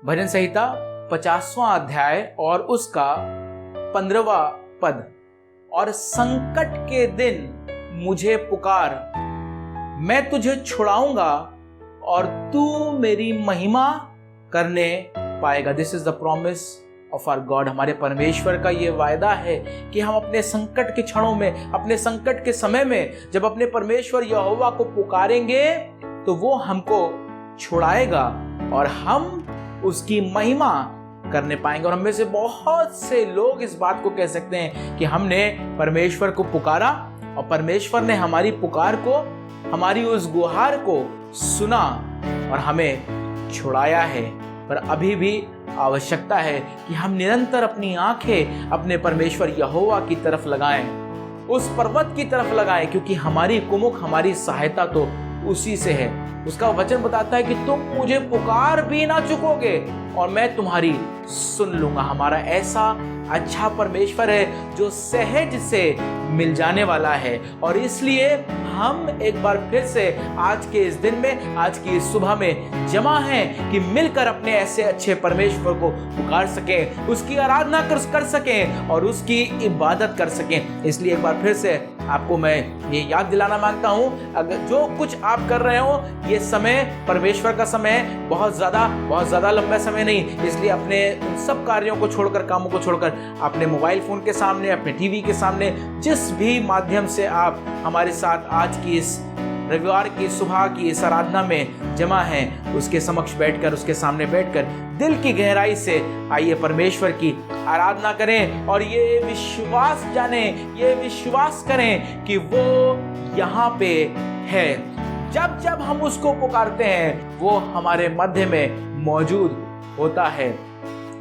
भजन संहिता 50वां अध्याय और उसका 15वां पद। और संकट के दिन मुझे पुकार, मैं तुझे छुड़ाऊंगा और तू मेरी महिमा करने पाएगा। This is the promise of our God. हमारे परमेश्वर का ये वायदा है कि हम अपने संकट के क्षणों में, अपने संकट के समय में जब अपने परमेश्वर यहोवा को पुकारेंगे तो वो हमको छुड़ाएगा और हम उसकी महिमा करने पाएंगे। और हम में से बहुत से लोग इस बात को कह सकते हैं कि हमने परमेश्वर को पुकारा और परमेश्वर ने हमारी पुकार को, हमारी उस गुहार को सुना और हमें छुड़ाया है। पर अभी भी आवश्यकता है कि हम निरंतर अपनी आंखें अपने परमेश्वर यहोवा की तरफ लगाएं, उस पर्वत की तरफ लगाएं, क्योंकि हमारी कुमुख, हमारी सहायता तो उसी से है। उसका वचन बताता है कि तुम मुझे पुकार भी ना चुकोगे और मैं तुम्हारी सुन लूंगा। हमारा ऐसा अच्छा परमेश्वर है जो सहज से मिल जाने वाला है। और इसलिए हम एक बार फिर से आज के इस दिन में, आज की इस सुबह में जमा हैं कि मिलकर अपने ऐसे अच्छे परमेश्वर को पुकार सकें, उसकी आराधना कर सकें और उसकी इबादत कर सकें। इसलिए एक बार फिर से आपको मैं ये याद दिलाना मांगता हूं, अगर जो कुछ आप कर रहे हो ये समय परमेश्वर का समय है, बहुत ज़्यादा लंबा समय नहीं। इसलिए अपने उन सब कार्यों को छोड़कर, कामों को छोड़कर अपने मोबाइल फोन के सामने, अपने टीवी के सामने, जिस भी माध्यम से आप हमारे साथ आज की इस रविवार की सुबह की इस आराधना में जमा हैं, उसके समक्ष बैठकर, उसके सामने बैठकर दिल की गहराई से आइए परमेश्वर की आराधना करें और ये विश्वास जानें, ये विश्वास करें कि वो यहाँ पे है। जब जब हम उसको पुकारते हैं वो हमारे मध्य में मौजूद होता है।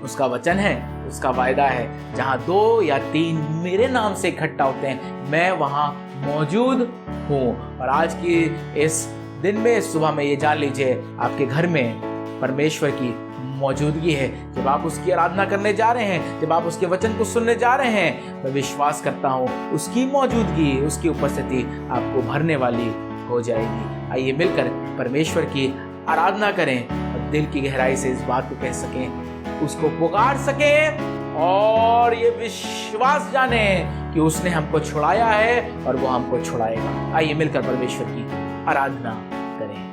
उसका वचन है, उसका वायदा है, जहाँ 2 या 3 मेरे नाम से इकट्ठा होते हैं मैं वहाँ मौजूद हूँ। और आज की इस दिन में, सुबह में ये जान लीजिए आपके घर में परमेश्वर की मौजूदगी है। जब आप उसकी आराधना करने जा रहे हैं, जब आप उसके वचन को सुनने जा रहे हैं, मैं विश्वास करता हूँ उसकी मौजूदगी, उसकी उपस्थिति आपको भरने वाली हो जाएगी। आइए मिलकर परमेश्वर की आराधना करें और दिल की गहराई से इस बात को कह सकें, उसको पुकार सकें और ये विश्वास जाने कि उसने हमको छुड़ाया है और वो हमको छुड़ाएगा। आइए मिलकर परमेश्वर की आराधना करें।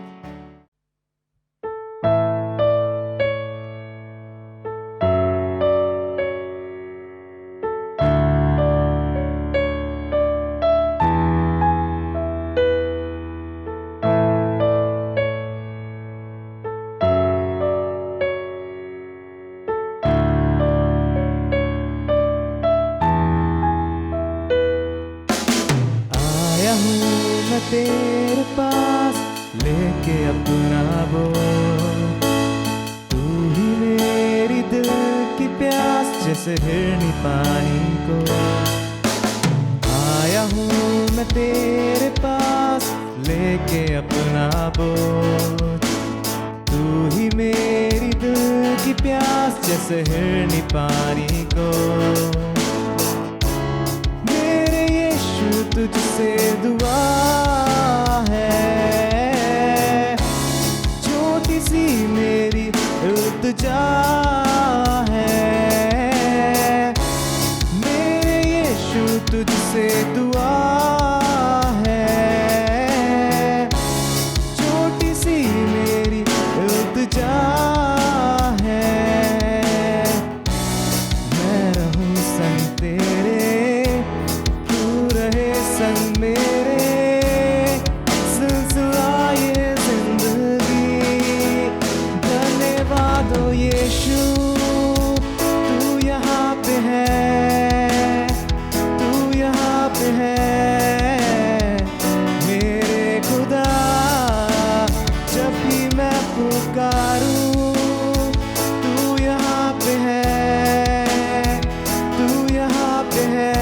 तेरे पास लेके अपना बोल, तू ही मेरी दिल की प्यास जैसे हिरनी पानी को। आया हूँ मैं तेरे पास लेके अपना बोल, तू ही मेरी दिल की प्यास जैसे हिरनी पानी को। मेरे यीशु तुझसे दुआ मेरी इल्तिजा है, मेरे यीशु तुझसे दुआ है, छोटी सी मेरी इल्तिजा है। मैं रहूं संग तेरे, तू रहे संग मेरे, सिलसिला ये दो यीशु तू यहाँ पे है, तू यहाँ पे है मेरे खुदा। जब भी मैं पुकारूं तू यहाँ पे है, तू यहाँ पे है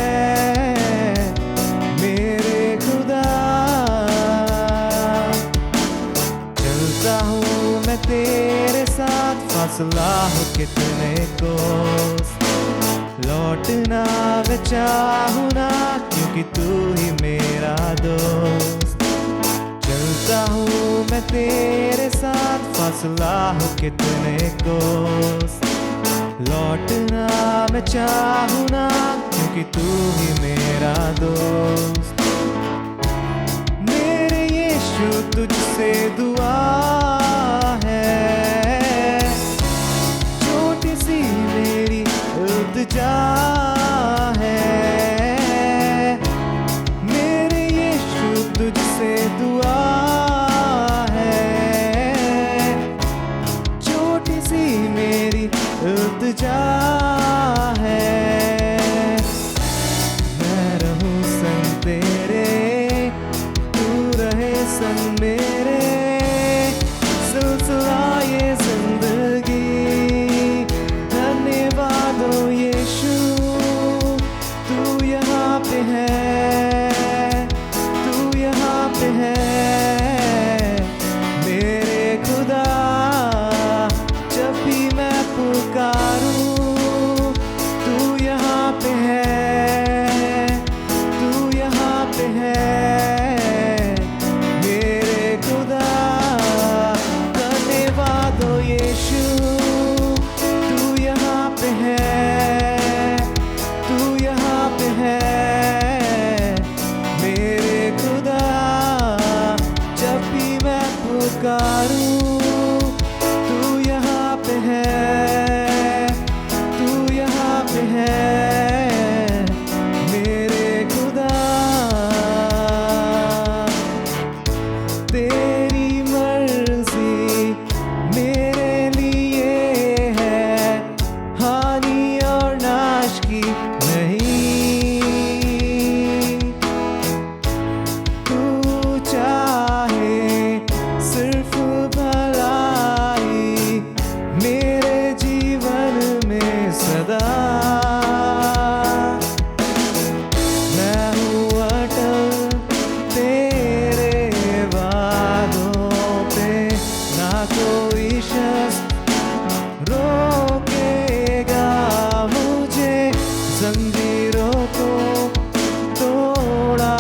मेरे खुदा। चलता हूँ मैं तेरे साथ, फासला हो कितने को, लौटना मैं चाहूँ ना, क्योंकि तू ही मेरा दोस्त। चलता हूँ मैं तेरे साथ फासला हो कितने कोस, लौटना मैं चाहूँ ना, क्योंकि तू ही मेरा दोस्त। मेरे यीशु तुझसे दुआ है, छोटी सी मेरी इल्तिजा है। मेरे यीशु तुझसे दुआ है, छोटी सी मेरी इल्तिजा है। मैं रहूं संग तेरे, तू रहे संग मेरे, सिलसिला ये जिंदगी। धन्यवाद हो यीशु, तू यहाँ पे है, तू यहाँ पे है। मेरे खुदा जब भी मैं पुकारूं, तू यहाँ पे है, तू यहाँ पे है। मेरे खुदा धन्यवाद हो यीशु, तू यहाँ पे है, तू यहाँ पे है। मेरे खुदा जब भी मैं पुकारूं, तू यहाँ पे है, तू यहाँ पे है। मेरे खुदा तेरी मर्जी मेरे लिए है, हानि और नाश की नहीं। तू चाहे सिर्फ भलाई मेरे जीवन में सदा। मैं हूँ अटल तेरे वादों पे, ना कोई शख्स रोकेगा मुझे। जंजीरों को तोड़ा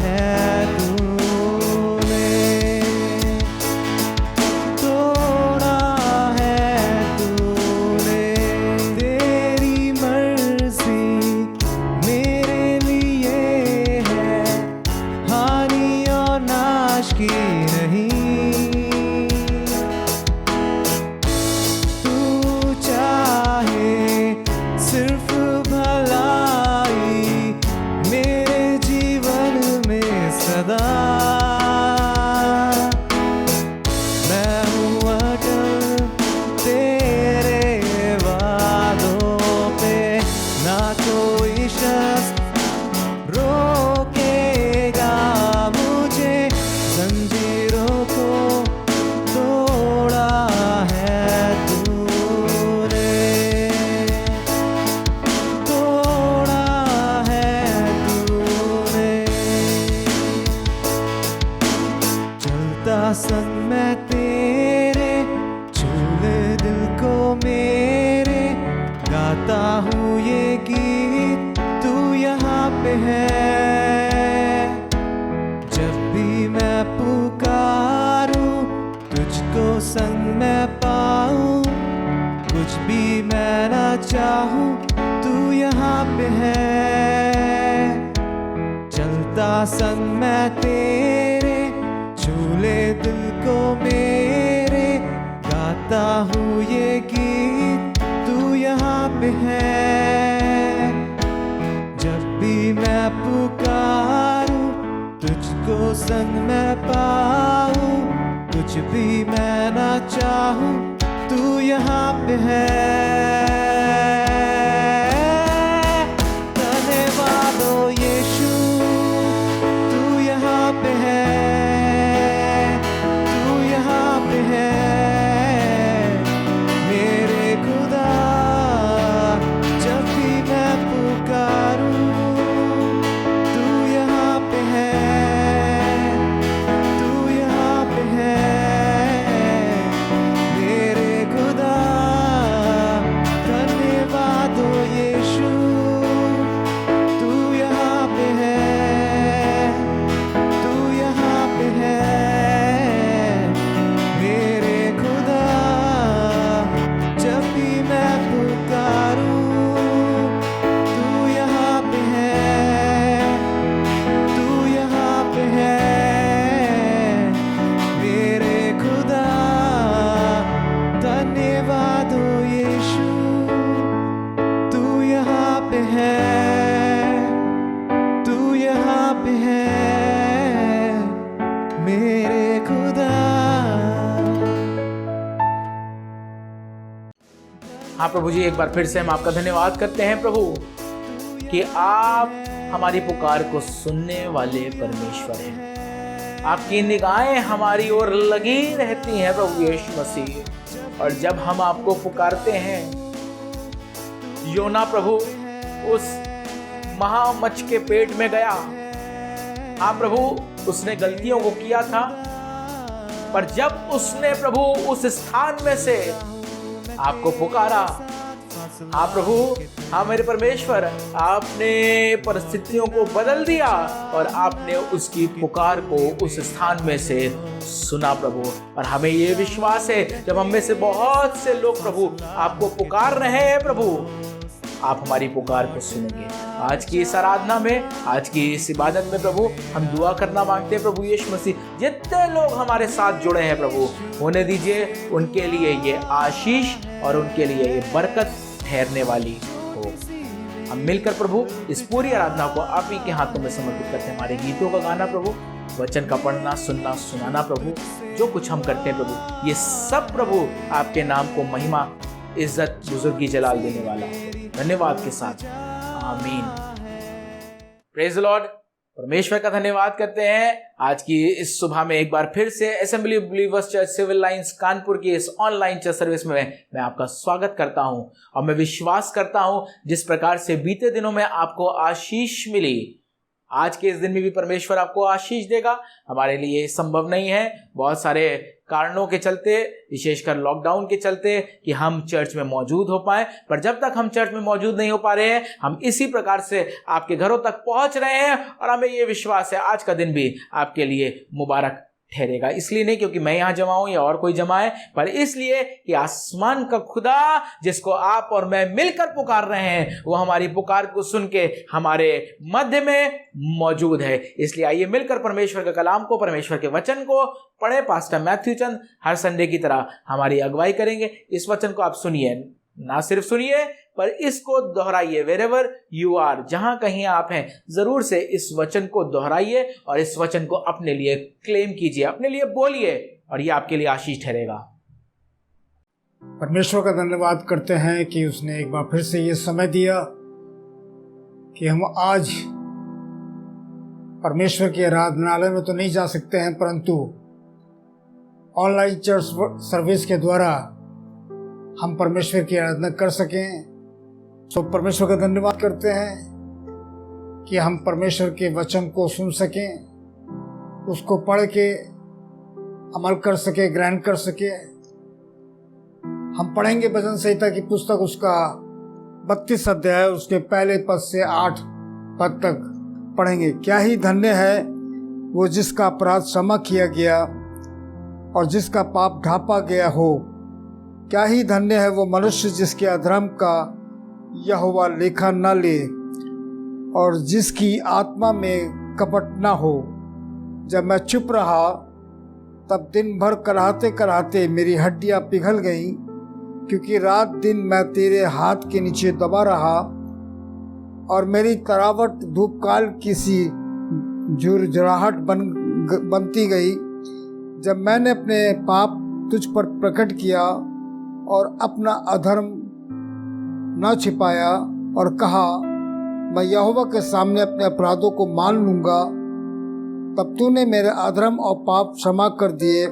है तूने, तोड़ा है तूने। तेरी मर्जी मेरे लिए है, हानि और नाश की नहीं। तू चाहे सिर्फ भलाई मेरे जीवन में सदा। मैं हूँ अटल तेरे वादों पे, ना कोई शख्स रोकेगा मुझे। जंजीरों को तोड़ा है तूने, तोड़ा है तूने। चलता संग मैं तेरे, झूले दिल को मेरे, गाता हूँ ये गीत, तू यहाँ पे है। जब भी मैं पुकारूं, तुझको संग मैं पाऊं, कुछ भी मैं ना चाहूं, तू यहाँ पे है। चलता संग मैं तेरे, झूले दिल को मेरे, गाता हूँ ये गीत, तू यहाँ पे है। जब भी मैं पुकारूं, तुझको संग मैं पाऊं, कुछ भी मैं ना चाहूं, तू यहाँ पे है। धन्यवाद हो यीशु, तू यहाँ पे है, तू यहाँ पे है। मेरे खुदा जब भी मैं पुकारूं, तू यहाँ पे है, तू यहाँ पे है। मेरे खुदा मेरे खुदा। हाँ प्रभु जी, एक बार फिर से हम आपका धन्यवाद करते हैं प्रभु कि आप हमारी पुकार को सुनने वाले परमेश्वर हैं। आपकी निगाहें हमारी ओर लगी रहती हैं प्रभु यीशु मसीह। और जब हम आपको पुकारते हैं, योना प्रभु उस महामच्छ के पेट में गया। हाँ प्रभु, उसने गलतियों को किया था, पर जब उसने प्रभु उस स्थान में से आपको पुकारा, हाँ प्रभु, हाँ मेरे परमेश्वर, आपने परिस्थितियों को बदल दिया और आपने उसकी पुकार को उस स्थान में से सुना प्रभु। और हमें ये विश्वास है, जब हम में से बहुत से लोग प्रभु आपको पुकार रहे हैं प्रभु, आप हमारी पुकार को सुनेंगे। आज की इस आराधना में, आज की इस इबादत में प्रभु हम दुआ करना मांगते हैं प्रभु यीशु मसीह, जितने लोग हमारे साथ जुड़े हैं प्रभु, होने दीजिए उनके लिए ये आशीष और उनके लिए ये बरकत ठहरने वाली हो। हम मिलकर प्रभु इस पूरी आराधना को आप ही के हाथों में समर्पित करते हैं। हमारे गीतों का गाना प्रभु, वचन का पढ़ना, सुनना, सुनाना प्रभु, जो कुछ हम करते हैं प्रभु, ये सब प्रभु आपके नाम को महिमा, इज्जत, बुजुर्गी, जलाल देने वाला है। धन्यवाद के साथ आमीन। Praise the Lord. परमेश्वर का धन्यवाद करते हैं। आज की इस सुबह में एक बार फिर से assembly of believers church civil lines Kanpur की इस ऑनलाइन चर्च सर्विस में मैं आपका स्वागत करता हूं। और मैं विश्वास करता हूं, जिस प्रकार से बीते दिनों में आपको आशीष मिली, आज के इस दिन में भी परमेश्वर आपको आशीष देगा। हमारे लिए संभव नहीं है, बहुत सारे कारणों के चलते, विशेषकर लॉकडाउन के चलते, कि हम चर्च में मौजूद हो पाए। पर जब तक हम चर्च में मौजूद नहीं हो पा रहे हैं, हम इसी प्रकार से आपके घरों तक पहुंच रहे हैं। और हमें ये विश्वास है, आज का दिन भी आपके लिए मुबारक ठहरेगा। इसलिए नहीं क्योंकि मैं यहाँ जमा हूं या और कोई जमा है, पर इसलिए कि आसमान का खुदा, जिसको आप और मैं मिलकर पुकार रहे हैं, वो हमारी पुकार को सुन के हमारे मध्य में मौजूद है। इसलिए आइए मिलकर परमेश्वर के कलाम को, परमेश्वर के वचन को पढ़े। पास्टर मैथ्यू चंद हर संडे की तरह हमारी अगुवाई करेंगे। इस वचन को आप सुनिए, ना सिर्फ सुनिए पर इसको दोहराइए। वेरेवर यू आर, जहां कहीं आप हैं, जरूर से इस वचन को दोहराइए और इस वचन को अपने लिए क्लेम कीजिए, अपने लिए बोलिए, और ये आपके लिए आशीष ठहरेगा। परमेश्वर का धन्यवाद करते हैं कि उसने एक बार फिर से ये समय दिया कि हम आज परमेश्वर के आराधनालय में तो नहीं जा सकते हैं, परंतु ऑनलाइन चर्च सर्विस के द्वारा हम परमेश्वर की आराधना कर सकें। तो परमेश्वर का धन्यवाद करते हैं कि हम परमेश्वर के वचन को सुन सकें, उसको पढ़ के अमल कर सके, ग्रहण कर सके। हम पढ़ेंगे भजन संहिता की पुस्तक, उसका 32 अध्याय, उसके पहले पद से 8 पद तक पढ़ेंगे। क्या ही धन्य है वो जिसका अपराध क्षमा किया गया और जिसका पाप ढांपा गया हो। क्या ही धन्य है वो मनुष्य जिसके अधर्म का यहोवा लेखा न ले और जिसकी आत्मा में कपट न हो। जब मैं चुप रहा तब दिन भर कराहते कराहते मेरी हड्डियां पिघल गईं, क्योंकि रात दिन मैं तेरे हाथ के नीचे दबा रहा और मेरी तरावट धूपकाल की सी झुरझुराहट बनती गई। जब मैंने अपने पाप तुझ पर प्रकट किया और अपना अधर्म न छिपाया और कहा, मैं यहोवा के सामने अपने अपराधों को मान लूँगा, तब तूने मेरे अधर्म और पाप क्षमा कर दिए।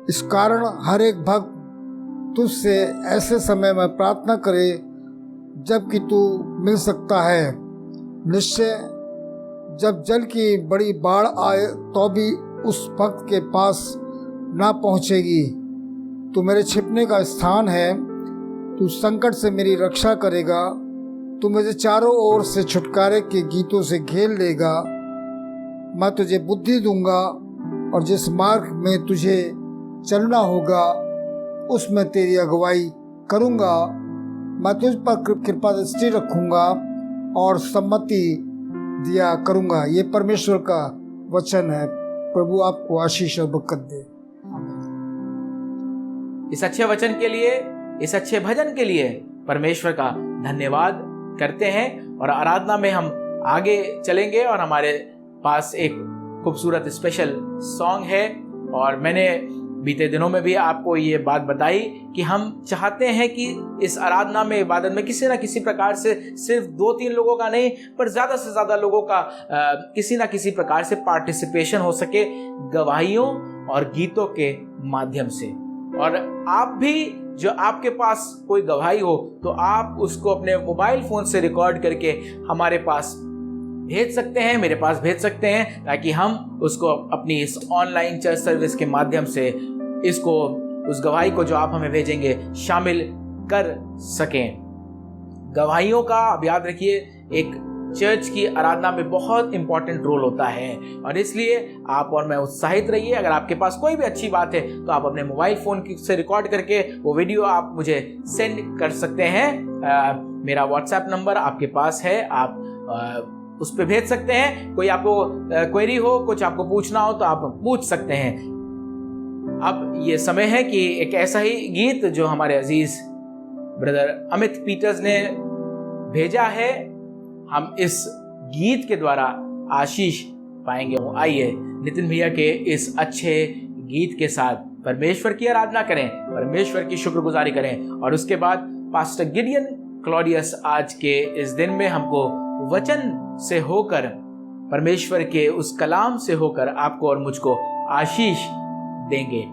इस कारण हर एक भक्त तुझसे ऐसे समय में प्रार्थना करे जबकि तू मिल सकता है। निश्चय जब जल की बड़ी बाढ़ आए तो भी उस भक्त के पास ना पहुँचेगी। तू मेरे छिपने का स्थान है, तू संकट से मेरी रक्षा करेगा। तू मुझे चारों ओर से छुटकारे के गीतों से घेर लेगा। मैं तुझे बुद्धि दूंगा और जिस मार्ग में तुझे चलना होगा उसमें तेरी अगुवाई करूंगा। मैं तुझ पर कृपा दृष्टि रखूंगा और सम्मति दिया करूंगा। ये परमेश्वर का वचन है। प्रभु आपको आशीष और बरकत दे। इस अच्छे वचन के लिए, इस अच्छे भजन के लिए परमेश्वर का धन्यवाद करते हैं। और आराधना में हम आगे चलेंगे और हमारे पास एक खूबसूरत स्पेशल सॉन्ग है और मैंने बीते दिनों में भी आपको ये बात बताई कि हम चाहते हैं कि इस आराधना में, इबादत में किसी ना किसी प्रकार से सिर्फ 2-3 लोगों का नहीं, पर ज़्यादा से ज़्यादा लोगों का किसी ना किसी प्रकार से पार्टिसिपेशन हो सके गवाहियों और गीतों के माध्यम से। और आप भी, जो आपके पास कोई गवाही हो, तो आप उसको अपने मोबाइल फ़ोन से रिकॉर्ड करके हमारे पास भेज सकते हैं, मेरे पास भेज सकते हैं, ताकि हम उसको अपनी इस ऑनलाइन चर्च सर्विस के माध्यम से इसको, उस गवाही को जो आप हमें भेजेंगे, शामिल कर सकें। गवाहियों का, अब याद रखिए, एक चर्च की आराधना में बहुत इंपॉर्टेंट रोल होता है, और इसलिए आप और मैं उत्साहित रहिए। अगर आपके पास कोई भी अच्छी बात है तो आप अपने मोबाइल फ़ोन से रिकॉर्ड करके वो वीडियो आप मुझे सेंड कर सकते हैं। मेरा व्हाट्सएप नंबर आपके पास है, आप उस पर भेज सकते हैं। कोई आपको क्वेरी हो, कुछ आपको पूछना हो तो आप पूछ सकते हैं। अब ये समय है कि एक ऐसा ही गीत जो हमारे अजीज ब्रदर अमित पीटर्स ने भेजा है, हम इस गीत के द्वारा आशीष पाएंगे। आइए नितिन भैया के इस अच्छे गीत के साथ परमेश्वर की आराधना करें, परमेश्वर की शुक्रगुजारी करें, और उसके बाद पास्टर गिडियन क्लॉडियस आज के इस दिन में हमको वचन से होकर, परमेश्वर के उस कलाम से होकर आपको और मुझको आशीष देंगे।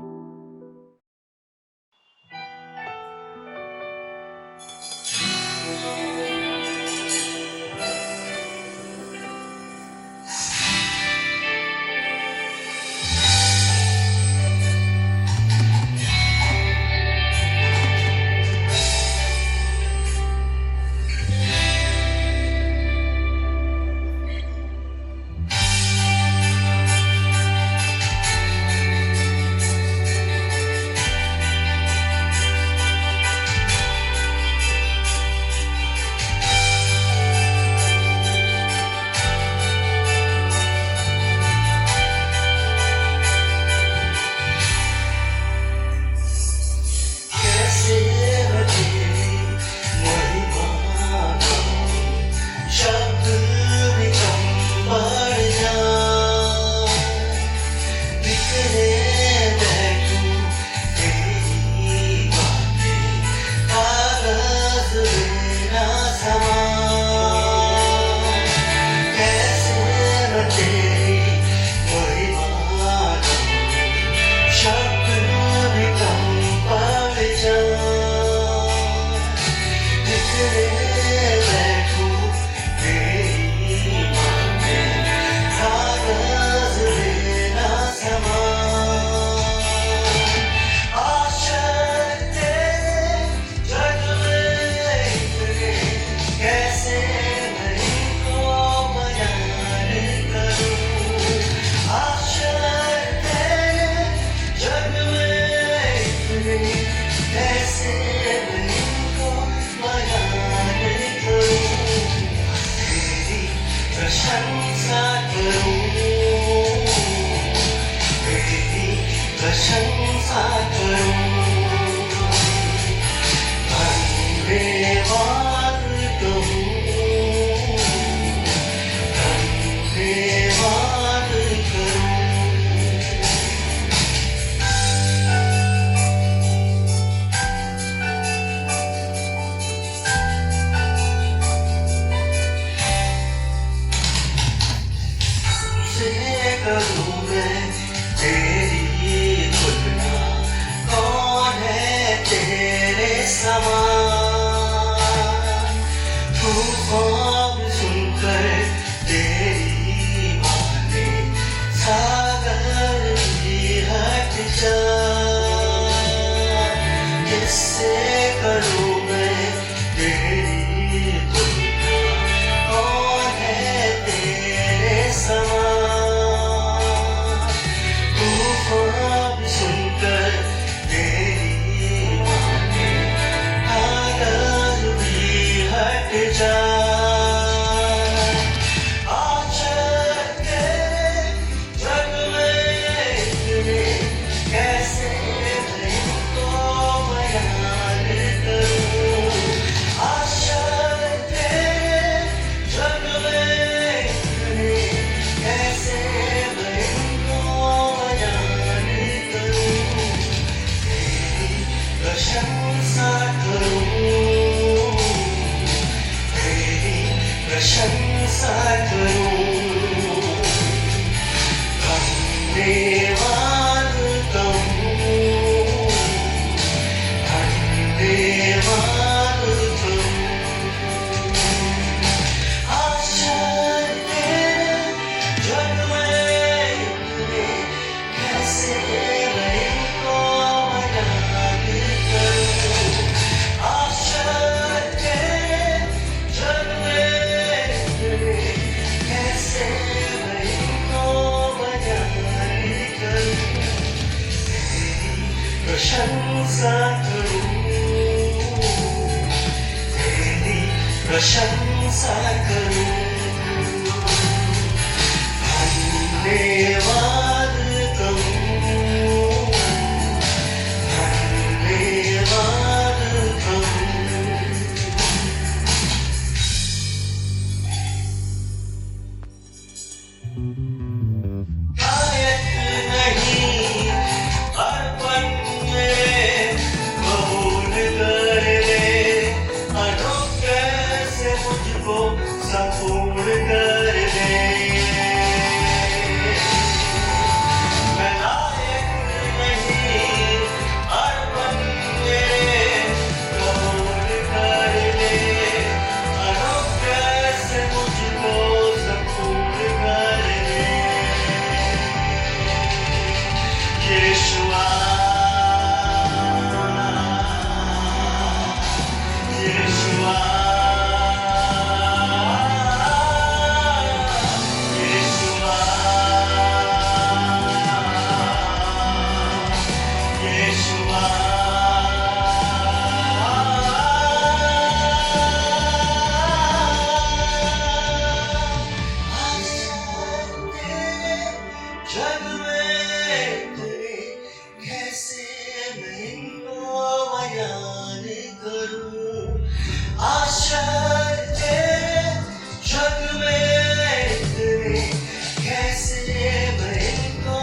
प्रशंसा करूं, तेरी प्रशंसा करूं, धन्यवाद कहूं, धन्यवाद कहूं। लायक नहीं अर्पण मेरे, कबूल कर ले, अनुग्रह से मुझको संपूर्ण कर दे। मैं लायक नहीं अर्पण मेरे, कबूल कर ले, अनुग्रह से मुझको संपूर्ण कर दे। यीशुआ, यीशुआ, यीशुआ, यीशुआ। जग में तेरे कैसे महिमा बयान करूं, आश्चर्य जग में तेरे कैसे महिमा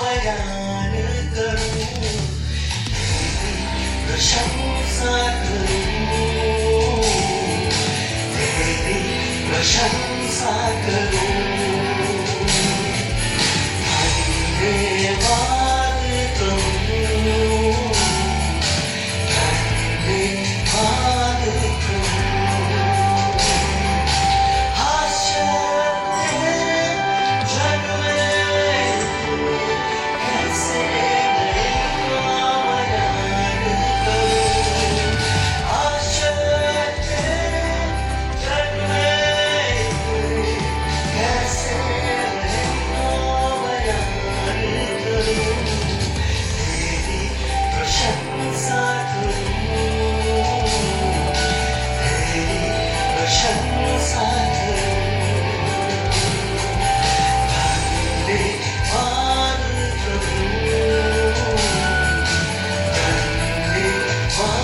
बयान करूं, तेरी प्रशंसा करूं, तेरी प्रशंसा करूं। धन्यवाद कहूं, धन्यवाद कहूं। आश्चर्य जग में कैसे महिमा बयान करूं, आश्चर्य जग में कैसे महिमा बयान करूं, तेरी प्रशंसा करूं, तेरी प्रशंसा करूं। धन्यवाद कहूं, धन्यवाद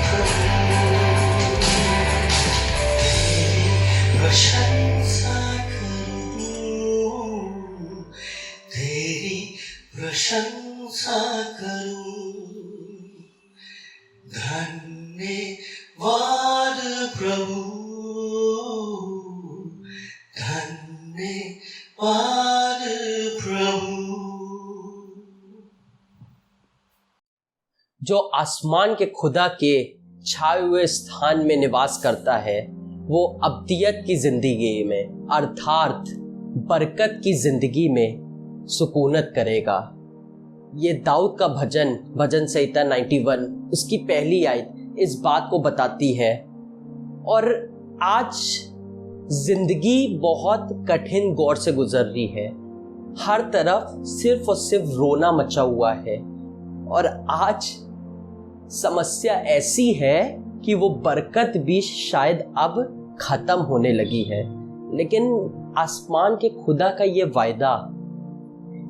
कहूं, तेरी प्रशंसा करूं, तेरी प्रशंसा करूं। धन्यवाद प्रभु, धन्यवाद प्रभु। जो आसमान के खुदा के छाए हुए स्थान में निवास करता है वो अब्दियत की जिंदगी में अर्थात बरकत की जिंदगी में सुकूनत करेगा। ये दाऊद का भजन, भजन संहिता 91 उसकी पहली आयत इस बात को बताती है। और आज जिंदगी बहुत कठिन दौर से गुजर रही है, हर तरफ सिर्फ और सिर्फ रोना मचा हुआ है। और आज समस्या ऐसी है कि वो बरकत भी शायद अब खत्म होने लगी है। लेकिन आसमान के खुदा का ये वायदा,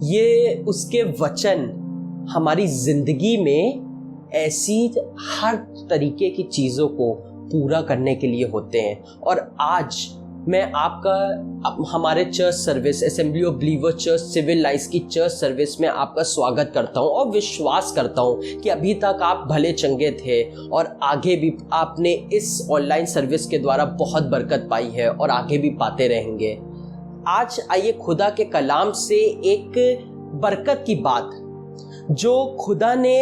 ये उसके वचन हमारी जिंदगी में ऐसी हर तरीके की चीज़ों को पूरा करने के लिए होते हैं। और आज मैं आपका हमारे church service, assembly of believer church civil lines की चर्च सर्विस में आपका स्वागत करता हूं और विश्वास करता हूं कि अभी तक आप भले चंगे थे और आगे भी आपने इस ऑनलाइन सर्विस के द्वारा बहुत बरकत पाई है और आगे भी पाते रहेंगे। आज आइए खुदा के कलाम से एक बरकत की बात जो खुदा ने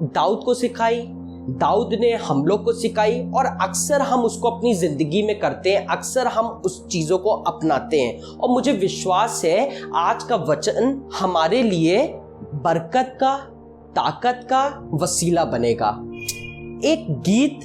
दाऊद को सिखाई, दाऊद ने हम लोग को सिखाई और अक्सर हम उसको अपनी ज़िंदगी में करते हैं, अक्सर हम उस चीज़ों को अपनाते हैं। और मुझे विश्वास है आज का वचन हमारे लिए बरकत का, ताकत का वसीला बनेगा। एक गीत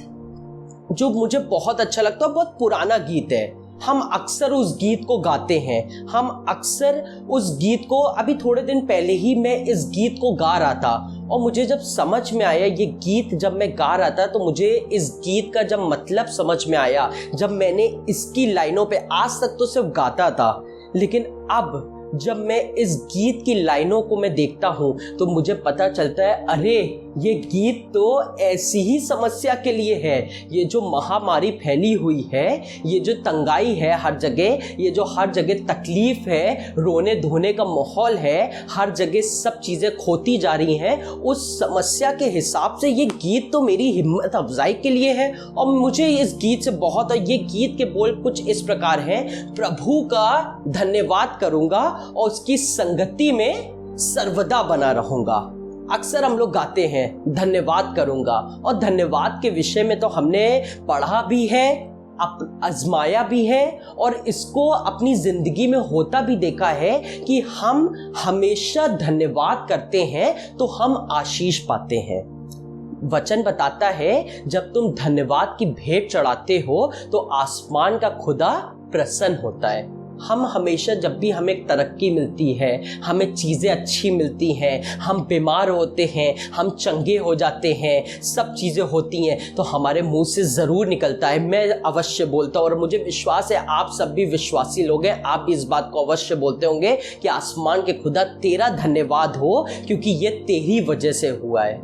जो मुझे बहुत अच्छा लगता है, बहुत पुराना गीत है, हम अक्सर उस गीत को गाते हैं, हम अक्सर उस गीत को, अभी थोड़े दिन पहले ही मैं इस गीत को गा रहा था। और मुझे जब समझ में आया, ये गीत जब मैं गा रहा था तो मुझे इस गीत का जब मतलब समझ में आया, जब मैंने इसकी लाइनों पे, आज तक तो सिर्फ गाता था, लेकिन अब जब मैं इस गीत की लाइनों को मैं देखता हूं तो मुझे पता चलता है, अरे ये गीत तो ऐसी ही समस्या के लिए है। ये जो महामारी फैली हुई है, ये जो तंगाई है हर जगह, ये जो हर जगह तकलीफ है, रोने धोने का माहौल है, हर जगह सब चीज़ें खोती जा रही हैं, उस समस्या के हिसाब से ये गीत तो मेरी हिम्मत अफजाई के लिए है। और मुझे इस गीत से बहुत, ये गीत के बोल कुछ इस प्रकार हैं, प्रभु का धन्यवाद करूंगा और उसकी संगति में सर्वदा बना रहूंगा। अक्सर हम लोग गाते हैं धन्यवाद करूंगा, और धन्यवाद के विषय में तो हमने पढ़ा भी है, आजमाया भी है, और इसको अपनी जिंदगी में होता भी देखा है कि हम हमेशा धन्यवाद करते हैं तो हम आशीष पाते हैं। वचन बताता है, जब तुम धन्यवाद की भेंट चढ़ाते हो तो आसमान का खुदा प्रसन्न होता है। हम हमेशा, जब भी हमें तरक्की मिलती है, हमें चीज़ें अच्छी मिलती हैं, हम बीमार होते हैं, हम चंगे हो जाते हैं, सब चीज़ें होती हैं, तो हमारे मुंह से ज़रूर निकलता है, मैं अवश्य बोलता हूँ, और मुझे विश्वास है आप सब भी विश्वासी लोग हैं, आप भी इस बात को अवश्य बोलते होंगे कि आसमान के खुदा तेरा धन्यवाद हो, क्योंकि ये तेरी वजह से हुआ है।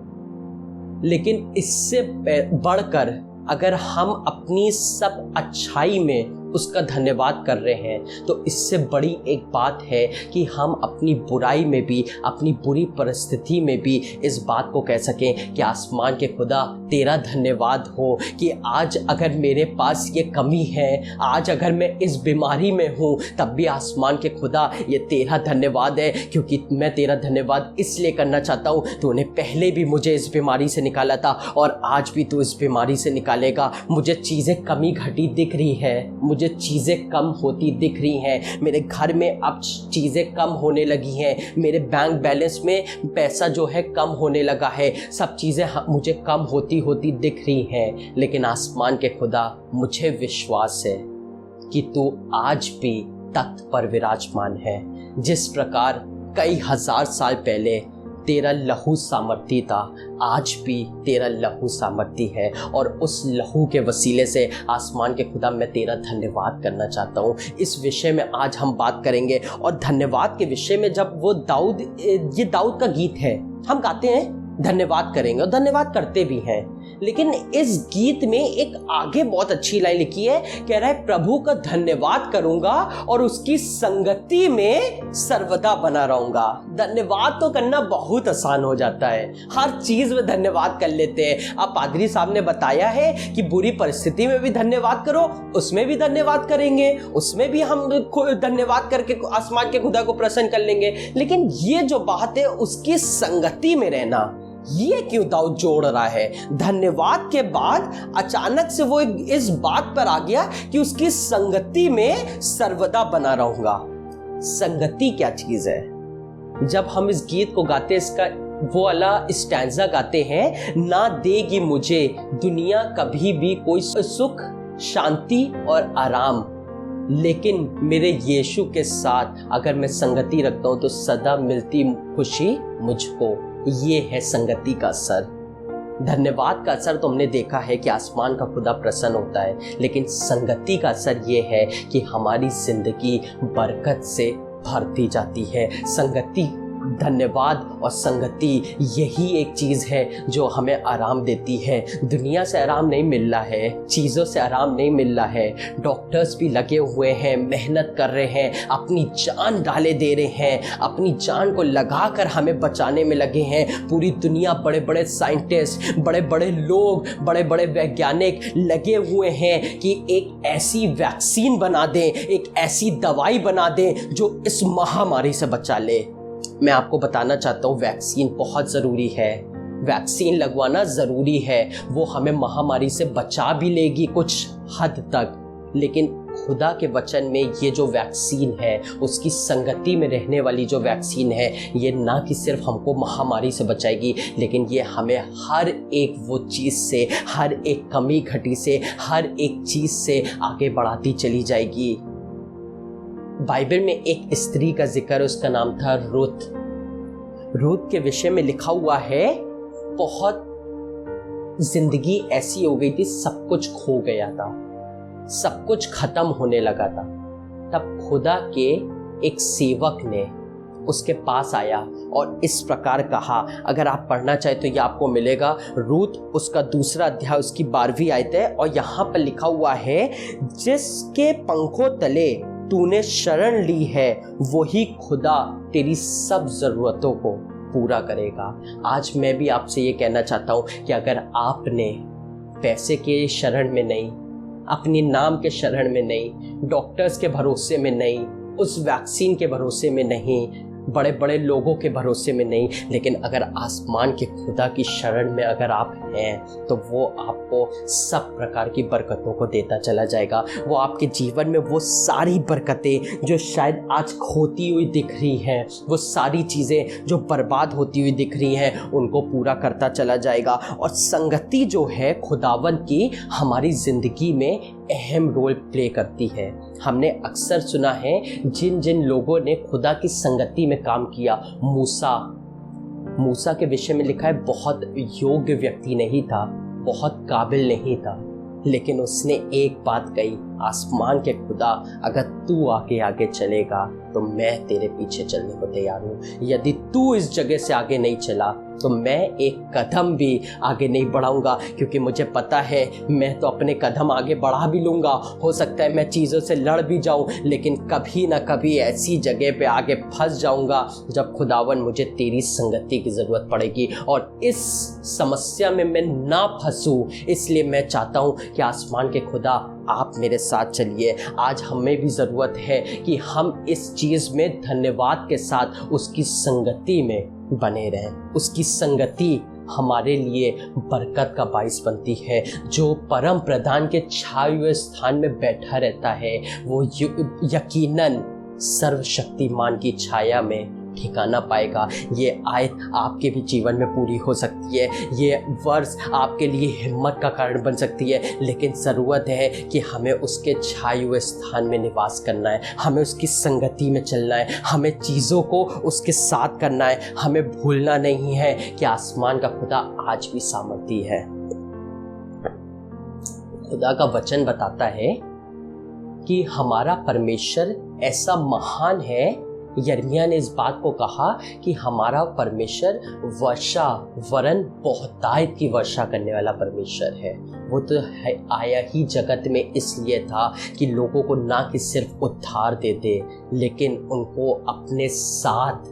लेकिन इससे बढ़कर अगर हम अपनी सब अच्छाई में उसका धन्यवाद कर रहे हैं, तो इससे बड़ी एक बात है कि हम अपनी बुराई में भी, अपनी बुरी परिस्थिति में भी इस बात को कह सकें कि आसमान के खुदा तेरा धन्यवाद हो कि आज अगर मेरे पास ये कमी है, आज अगर मैं इस बीमारी में हूँ, तब भी आसमान के खुदा ये तेरा धन्यवाद है, क्योंकि मैं तेरा धन्यवाद इसलिए करना चाहता हूँ, तूने पहले भी मुझे इस बीमारी से निकाला था और आज भी तू इस बीमारी से निकालेगा। मुझे चीज़ें कमी घटी दिख रही है, मुझे चीज़ें कम होती दिख रही हैं, मेरे घर में अब चीज़ें कम होने लगी हैं, मेरे बैंक बैलेंस में पैसा जो है कम होने लगा है, सब चीज़ें मुझे कम होती होती दिख रही हैं। लेकिन आसमान के खुदा, मुझे विश्वास है कि तू आज भी तख्त पर विराजमान है। जिस प्रकार कई हजार साल पहले तेरा लहू सामर्थी था, आज भी तेरा लहू सामर्थी है, और उस लहू के वसीले से आसमान के खुदा मैं तेरा धन्यवाद करना चाहता हूँ। इस विषय में आज हम बात करेंगे, और धन्यवाद के विषय में जब वो दाऊद, ये दाऊद का गीत है, हम गाते हैं धन्यवाद करेंगे और धन्यवाद करते भी हैं, लेकिन इस गीत में एक आगे बहुत अच्छी लाइन लिखी है, कह रहा है प्रभु का धन्यवाद करूंगा और उसकी संगति में सर्वदा बना रहूंगा। धन्यवाद तो करना बहुत आसान हो जाता है, हर चीज में धन्यवाद कर लेते हैं। अब पादरी साहब ने बताया है कि बुरी परिस्थिति में भी धन्यवाद करो, उसमें भी धन्यवाद करेंगे, उसमें भी हम धन्यवाद करके आसमान के खुदा को प्रसन्न कर लेंगे। लेकिन ये जो बात है उसकी संगति में रहना, ये क्यों दाऊद जोड़ रहा है? धन्यवाद के बाद अचानक से वो इस बात पर आ गया कि उसकी संगति में सर्वदा बना रहूंगा। संगति क्या चीज है? जब हम इस गीत को गाते, इसका वो वाला स्टैंजा गाते हैं, ना देगी मुझे दुनिया कभी भी कोई सुख, शांति और आराम, लेकिन मेरे यीशु के साथ अगर मैं संगति रखता हूं तो सदा मिलती खुशी मुझको। ये है संगति का असर। धन्यवाद का असर तो हमने देखा है कि आसमान का खुदा प्रसन्न होता है, लेकिन संगति का असर ये है कि हमारी जिंदगी बरकत से भरती जाती है। संगति, धन्यवाद और संगति, यही एक चीज़ है जो हमें आराम देती है। दुनिया से आराम नहीं मिल रहा है, चीज़ों से आराम नहीं मिल रहा है। डॉक्टर्स भी लगे हुए हैं, मेहनत कर रहे हैं, अपनी जान डाले दे रहे हैं, अपनी जान को लगाकर हमें बचाने में लगे हैं। पूरी दुनिया, बड़े बड़े साइंटिस्ट, बड़े बड़े लोग, बड़े बड़े वैज्ञानिक लगे हुए हैं कि एक ऐसी वैक्सीन बना दें, एक ऐसी दवाई बना दें जो इस महामारी से बचा ले। मैं आपको बताना चाहता हूँ, वैक्सीन बहुत ज़रूरी है, वैक्सीन लगवाना ज़रूरी है। वो हमें महामारी से बचा भी लेगी कुछ हद तक, लेकिन खुदा के वचन में ये जो वैक्सीन है, उसकी संगति में रहने वाली जो वैक्सीन है, ये ना कि सिर्फ हमको महामारी से बचाएगी, लेकिन ये हमें हर एक वो चीज़ से, हर एक कमी घटी से, हर एक चीज़ से आगे बढ़ाती चली जाएगी। बाइबल में एक स्त्री का जिक्र है, उसका नाम था रुत। रूथ के विषय में लिखा हुआ है, बहुत जिंदगी ऐसी हो गई थी, सब कुछ खो गया था, सब कुछ खत्म होने लगा था। तब खुदा के एक सेवक ने उसके पास आया और इस प्रकार कहा, अगर आप पढ़ना चाहे तो ये आपको मिलेगा, रूथ उसका 2 अध्याय उसकी 12वीं आयत है, और यहाँ पर लिखा हुआ है, जिसके पंखों तले तूने शरण ली है वही खुदा तेरी सब जरूरतों को पूरा करेगा। आज मैं भी आपसे ये कहना चाहता हूँ कि अगर आपने पैसे के शरण में नहीं, अपने नाम के शरण में नहीं, डॉक्टर्स के भरोसे में नहीं, उस वैक्सीन के भरोसे में नहीं, बड़े बड़े लोगों के भरोसे में नहीं, लेकिन अगर आसमान के खुदा की शरण में अगर आप हैं तो वो आपको सब प्रकार की बरकतों को देता चला जाएगा। वो आपके जीवन में वो सारी बरकतें जो शायद आज खोती हुई दिख रही हैं, वो सारी चीज़ें जो बर्बाद होती हुई दिख रही हैं, उनको पूरा करता चला जाएगा। और संगति जो है खुदावन की हमारी ज़िंदगी में अहम रोल प्ले करती है। हमने अक्सर सुना है जिन जिन लोगों ने खुदा की संगति में काम किया, मूसा के विषय में लिखा है, बहुत योग्य व्यक्ति नहीं था, बहुत काबिल नहीं था, लेकिन उसने एक बात कही, आसमान के खुदा अगर तू आगे आगे चलेगा तो मैं तेरे पीछे चलने को तैयार हूँ। यदि तू इस जगह से आगे नहीं चला तो मैं एक कदम भी आगे नहीं बढ़ाऊंगा, क्योंकि मुझे पता है मैं तो अपने कदम आगे बढ़ा भी लूँगा, हो सकता है मैं चीज़ों से लड़ भी जाऊँ, लेकिन कभी ना कभी ऐसी जगह पे आगे फंस जाऊँगा जब खुदावन मुझे तेरी संगति की ज़रूरत पड़ेगी। और इस समस्या में मैं ना फंसूँ, इसलिए मैं चाहता हूँ कि आसमान के खुदा आप मेरे साथ चलिए। आज हमें भी ज़रूरत है कि हम इस चीज़ में धन्यवाद के साथ उसकी संगति में बने रहें। उसकी संगति हमारे लिए बरकत का बाइस बनती है। जो परम प्रधान के छाए हुए स्थान में बैठा रहता है वो यकीनन सर्वशक्तिमान की छाया में ठिकाना पाएगा। ये आयत आपके भी जीवन में पूरी हो सकती है, ये वर्ष आपके लिए हिम्मत का कारण बन सकती है, लेकिन ज़रूरत है कि हमें उसके छाए हुए स्थान में निवास करना है, हमें उसकी संगति में चलना है, हमें चीज़ों को उसके साथ करना है। हमें भूलना नहीं है कि आसमान का खुदा आज भी सामर्थी है। खुदा का वचन बताता है कि हमारा परमेश्वर ऐसा महान है। यिर्मयाह ने इस बात को कहा कि हमारा परमेश्वर वर्षा वरन बहुतायत की वर्षा करने वाला परमेश्वर है। वो तो आया ही जगत में इसलिए था कि लोगों को ना कि सिर्फ उद्धार दे दे, लेकिन उनको अपने साथ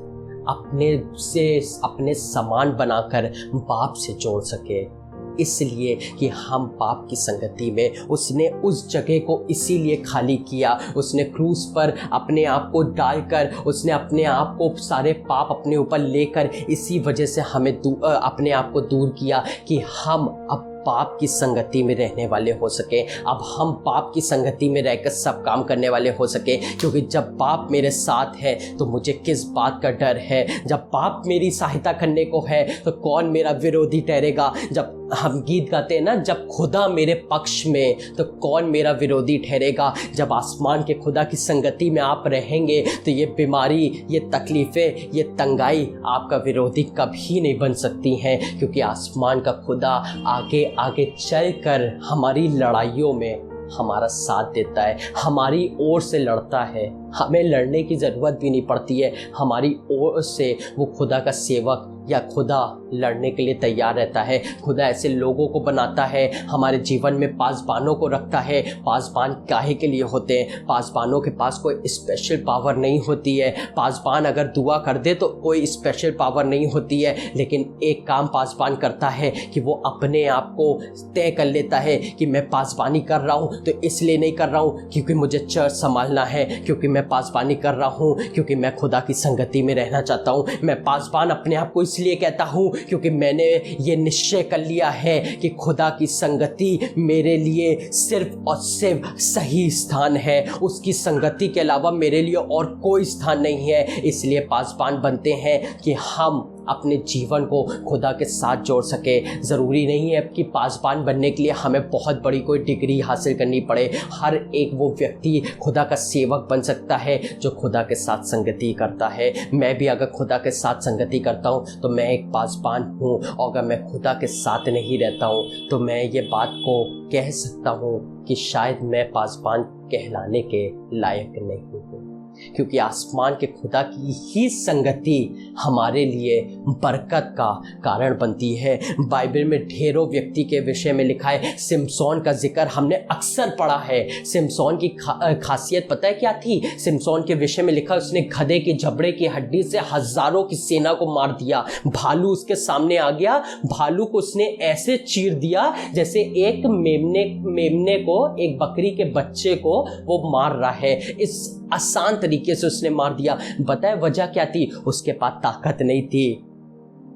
अपने समान बनाकर बाप से जोड़ सके। इसलिए कि हम पाप की संगति में, उसने उस जगह को इसीलिए खाली किया, उसने क्रूस पर अपने आप को डालकर, उसने अपने आप को सारे पाप अपने ऊपर लेकर इसी वजह से हमें अपने आप को दूर किया कि हम अब पाप की संगति में रहने वाले हो सके। अब हम पाप की संगति में रहकर सब काम करने वाले हो सके, क्योंकि जब पाप मेरे साथ है तो मुझे किस बात का डर है। जब पाप मेरी सहायता करने को है तो कौन मेरा विरोधी ठहरेगा। जब हम गीत गाते हैं ना, जब खुदा मेरे पक्ष में तो कौन मेरा विरोधी ठहरेगा। जब आसमान के खुदा की संगति में आप रहेंगे तो ये बीमारी, ये तकलीफ़ें, ये तंगाई आपका विरोधी कभी नहीं बन सकती हैं, क्योंकि आसमान का खुदा आगे आगे चलकर हमारी लड़ाइयों में हमारा साथ देता है, हमारी ओर से लड़ता है। हमें लड़ने की ज़रूरत भी नहीं पड़ती है, हमारी ओर से वो खुदा का सेवक या खुदा लड़ने के लिए तैयार रहता है। खुदा ऐसे लोगों को बनाता है, हमारे जीवन में पासबानों को रखता है। पासबान काहे के लिए होते हैं? पासबानों के पास कोई स्पेशल पावर नहीं होती है। पासबान अगर दुआ कर दे तो कोई स्पेशल पावर नहीं होती है, लेकिन एक काम पासबान करता है कि वो अपने आप को तय कर लेता है कि मैं पासबानी कर रहा हूँ तो इसलिए नहीं कर रहा हूँ क्योंकि मुझे चर्च संभालना है, क्योंकि मैं पासबानी कर रहा हूँ क्योंकि मैं खुदा की संगति में रहना चाहता हूँ। मैं पासबान अपने आप को इसलिए कहता हूँ क्योंकि मैंने ये निश्चय कर लिया है कि खुदा की संगति मेरे लिए सिर्फ और सिर्फ सही स्थान है। उसकी संगति के अलावा मेरे लिए और कोई स्थान नहीं है। इसलिए पासबान बनते हैं कि हम अपने जीवन को खुदा के साथ जोड़ सके। ज़रूरी नहीं है कि पासबान बनने के लिए हमें बहुत बड़ी कोई डिग्री हासिल करनी पड़े। हर एक वो व्यक्ति खुदा का सेवक बन सकता है जो खुदा के साथ संगति करता है। मैं भी अगर खुदा के साथ संगति करता हूँ तो मैं एक पासबान हूँ, और अगर मैं खुदा के साथ नहीं रहता हूँ तो मैं ये बात को कह सकता हूँ कि शायद मैं पासबान कहलाने के लायक नहीं हूँ, क्योंकि आसमान के खुदा की ही संगति हमारे लिए बरकत का कारण बनती है। बाइबल में ढेरों व्यक्ति के विषय में लिखा है। सिमसोन का जिक्र हमने अक्सर पढ़ा है। सिमसोन की खासियत पता है क्या थी? सिमसोन के विषय में लिखा, उसने गधे की जबड़े की हड्डी से हजारों की सेना को मार दिया। भालू उसके सामने आ गया, भालू को उसने ऐसे चीर दिया जैसे एक मेमने को, एक बकरी के बच्चे को वो मार रहा है। इस आसान तरीके से उसने मार दिया। बताए वजह क्या थी? उसके पास ताकत नहीं थी,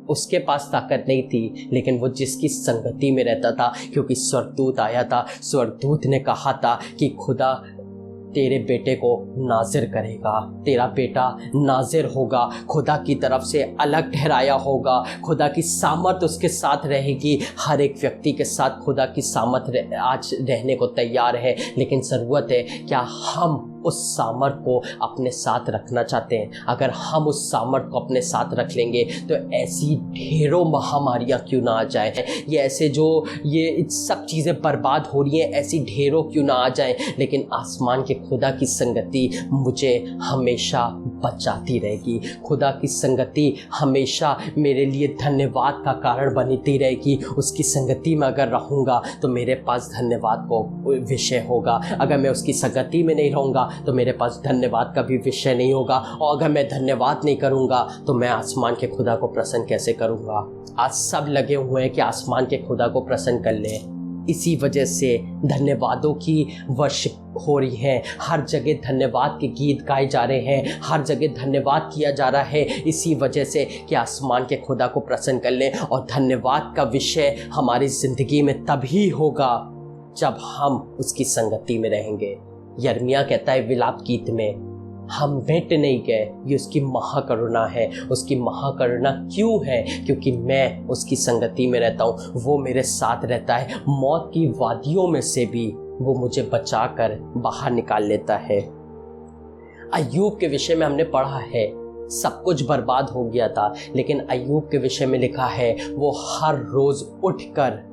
उसके पास ताकत नहीं थी, लेकिन वो जिसकी संगति में रहता था, क्योंकि स्वर्गदूत आया था। स्वर्गदूत ने कहा था कि खुदा तेरे बेटे को नाजिर करेगा, तेरा बेटा नाजिर होगा, खुदा की तरफ से अलग ठहराया होगा, खुदा की सामर्थ उसके साथ रहेगी। हर एक व्यक्ति के साथ खुदा की सामर्थ आज रहने को तैयार है, लेकिन ज़रूरत है क्या हम उस सामर्थ को अपने साथ रखना चाहते हैं? अगर हम उस सामर्थ को अपने साथ रख लेंगे तो ऐसी ढेरों महामारियां क्यों ना आ जाए, ये ऐसे जो ये सब चीज़ें बर्बाद हो रही हैं ऐसी ढेरों क्यों ना आ जाए, लेकिन आसमान के खुदा की संगति मुझे हमेशा बचाती रहेगी। खुदा की संगति हमेशा मेरे लिए धन्यवाद का कारण बनती रहेगी। उसकी संगति में अगर रहूँगा तो मेरे पास धन्यवाद को विषय होगा। अगर मैं उसकी संगति में नहीं रहूँगा तो मेरे पास धन्यवाद का भी विषय नहीं होगा, और अगर मैं धन्यवाद नहीं करूँगा तो मैं आसमान के खुदा को प्रसन्न कैसे करूँगा? आज सब लगे हुए हैं कि आसमान के खुदा को प्रसन्न कर लें। इसी वजह से धन्यवादों की वर्शिप हो रही है। हर जगह धन्यवाद के गीत गाए जा रहे हैं, हर जगह धन्यवाद किया जा रहा है, इसी वजह से कि आसमान के खुदा को प्रसन्न कर लें। और धन्यवाद का विषय हमारी ज़िंदगी में तभी होगा जब हम उसकी संगति में रहेंगे। यिर्मयाह कहता है विलाप गीत में, हम मिट नहीं गए, ये उसकी महाकरुणा है। उसकी महाकरुणा क्यों है? क्योंकि मैं उसकी संगति में रहता हूँ, वो मेरे साथ रहता है। मौत की वादियों में से भी वो मुझे बचाकर बाहर निकाल लेता है। अय्यूब के विषय में हमने पढ़ा है, सब कुछ बर्बाद हो गया था, लेकिन अय्यूब के विषय में लिखा है वो हर रोज उठकर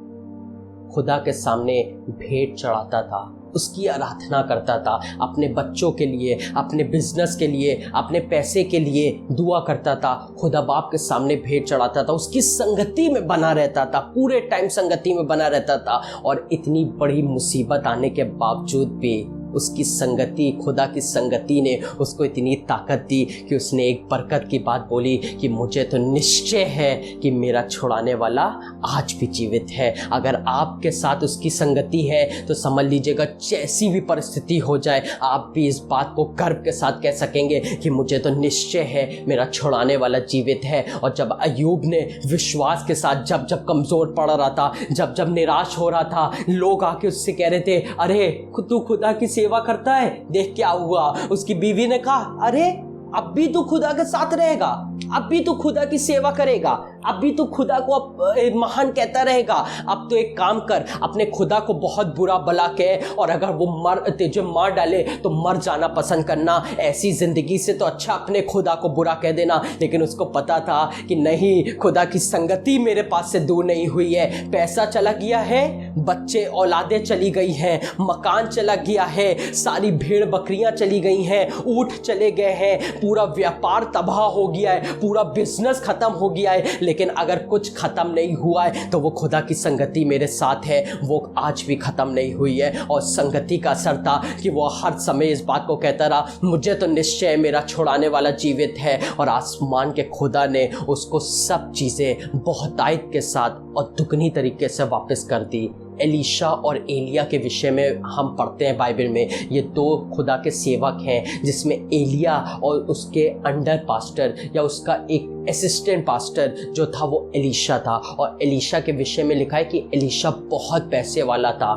खुदा के सामने भेंट चढ़ाता था, उसकी आराधना करता था, अपने बच्चों के लिए, अपने बिजनेस के लिए, अपने पैसे के लिए दुआ करता था, खुदा बाप के सामने भेंट चढ़ाता था, उसकी संगति में बना रहता था, पूरे टाइम संगति में बना रहता था। और इतनी बड़ी मुसीबत आने के बावजूद भी उसकी संगति, खुदा की संगति ने उसको इतनी ताकत दी कि उसने एक बरकत की बात बोली कि मुझे तो निश्चय है कि मेरा छुड़ाने वाला आज भी जीवित है। अगर आपके साथ उसकी संगति है तो समझ लीजिएगा जैसी भी परिस्थिति हो जाए आप भी इस बात को गर्व के साथ कह सकेंगे कि मुझे तो निश्चय है मेरा छुड़ाने वाला जीवित है। और जब अय्यूब ने विश्वास के साथ जब जब कमज़ोर पड़ रहा था, जब जब निराश हो रहा था, लोग आके उससे कह रहे थे अरे तू खुदा की सेवा करता है, देख क्या हुआ। उसकी बीवी ने कहा अरे अब भी तू खुदा के साथ रहेगा, अब भी तू खुदा की सेवा करेगा, अब भी तू खुदा को महान कहता रहेगा। अब तो एक काम कर, अपने खुदा को बहुत बुरा भला कह, और अगर वो तुझे मार डाले तो मर जाना पसंद करना। ऐसी जिंदगी से तो अच्छा अपने खुदा को बुरा कह देना। लेकिन उसको पता था कि नहीं, खुदा की संगति मेरे पास से दूर नहीं हुई है। पैसा चला गया है, बच्चे औलादें चली गई हैं, मकान चला गया है, सारी भेड़ बकरियां चली गई हैं, ऊँट चले गए हैं, पूरा व्यापार तबाह हो गया है, पूरा बिजनेस खत्म हो गया है। लेकिन अगर कुछ खत्म नहीं हुआ है तो वो खुदा की संगति मेरे साथ है, वो आज भी खत्म नहीं हुई है। और संगति का असर था कि वो हर समय इस बात को कहता रहा मुझे तो निश्चय मेरा छुड़ाने वाला जीवित है। और आसमान के खुदा ने उसको सब चीज़ें बहुतायत के साथ और दुगनी तरीके से वापस कर दी। एलीशा और एलिया के विषय में हम पढ़ते हैं बाइबल में, ये दो खुदा के सेवक हैं जिसमें एलिया और उसके अंडर पास्टर या उसका एक असिस्टेंट पास्टर जो था वो एलीशा था। और एलीशा के विषय में लिखा है कि एलीशा बहुत पैसे वाला था,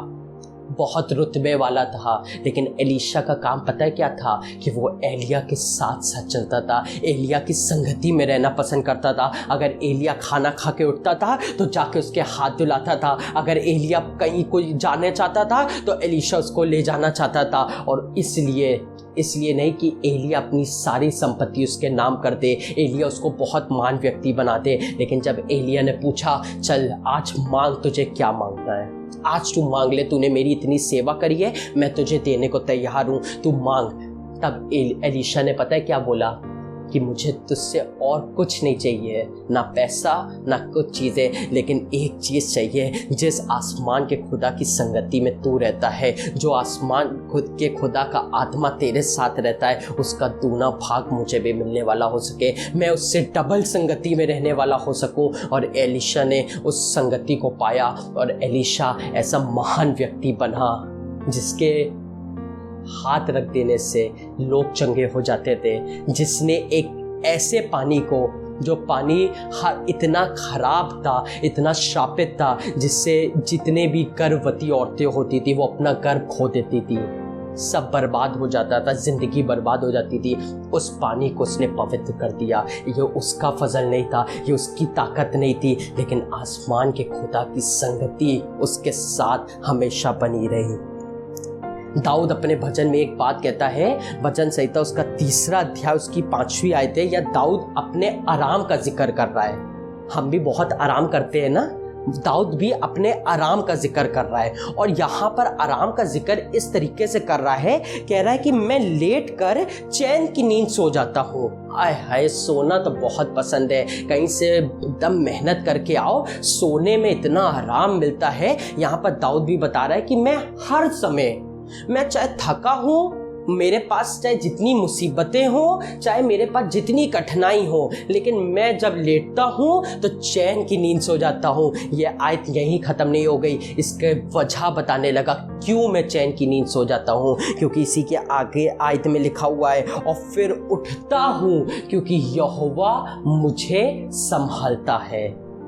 बहुत रुतबे वाला था, लेकिन एलीशा का काम पता है क्या था कि वो एलिया के साथ साथ चलता था, एलिया की संगति में रहना पसंद करता था। अगर एलिया खाना खा के उठता था तो जाके उसके हाथ धुलाता था, अगर एलिया कहीं कोई जाने चाहता था तो एलीशा उसको ले जाना चाहता था। और इसलिए नहीं कि एलिया अपनी सारी संपत्ति उसके नाम कर दे, एलिया उसको बहुत महान व्यक्ति बना दे, लेकिन जब एलिया ने पूछा चल आज मांग, तुझे क्या मांगना है, आज तू मांग ले, तूने मेरी इतनी सेवा करी है, मैं तुझे देने को तैयार हूँ, तू मांग। तब एलीशा ने पता है क्या बोला कि मुझे तुझसे और कुछ नहीं चाहिए, ना पैसा ना कुछ चीज़ें, लेकिन एक चीज़ चाहिए, जिस आसमान के खुदा की संगति में तू रहता है, जो आसमान खुद के खुदा का आत्मा तेरे साथ रहता है, उसका दूना भाग मुझे भी मिलने वाला हो सके, मैं उससे डबल संगति में रहने वाला हो सकूं। और एलीशा ने उस संगति को पाया और एलीशा ऐसा महान व्यक्ति बना जिसके हाथ रख देने से लोग चंगे हो जाते थे, जिसने एक ऐसे पानी को, जो पानी इतना खराब था, इतना श्रापित था, जिससे जितने भी गर्भवती औरतें होती थी वो अपना गर्भ खो देती थी, सब बर्बाद हो जाता था, जिंदगी बर्बाद हो जाती थी, उस पानी को उसने पवित्र कर दिया। ये उसका फजल नहीं था, ये उसकी ताकत नहीं थी, लेकिन आसमान के खुदा की संगति उसके साथ हमेशा बनी रही। दाऊद अपने भजन में एक बात कहता है, भजन संहिता उसका 3 अध्याय उसकी 5वीं आयत है, या दाऊद अपने आराम का जिक्र कर रहा है। हम भी बहुत आराम करते हैं ना, दाऊद भी अपने आराम का जिक्र कर रहा है, और यहाँ पर आराम का जिक्र इस तरीके से कर रहा है, कह रहा है कि मैं लेट कर चैन की नींद सो जाता हूँ। आय हाय, सोना तो बहुत पसंद है, कहीं से एकदम मेहनत करके आओ, सोने में इतना आराम मिलता है। यहाँ पर दाऊद भी बता रहा है कि मैं हर समय, मैं चाहे थका हूँ, मेरे पास चाहे जितनी मुसीबतें हो, चाहे मेरे पास जितनी कठिनाई हो, लेकिन मैं जब लेटता हूँ तो चैन की नींद सो जाता हूँ। ये आयत यहीं ख़त्म नहीं हो गई, इसके वजह बताने लगा क्यों मैं चैन की नींद सो जाता हूँ, क्योंकि इसी के आगे आयत में लिखा हुआ है, और फिर उठता हूँ क्योंकि यहोवा मुझे संभालता है,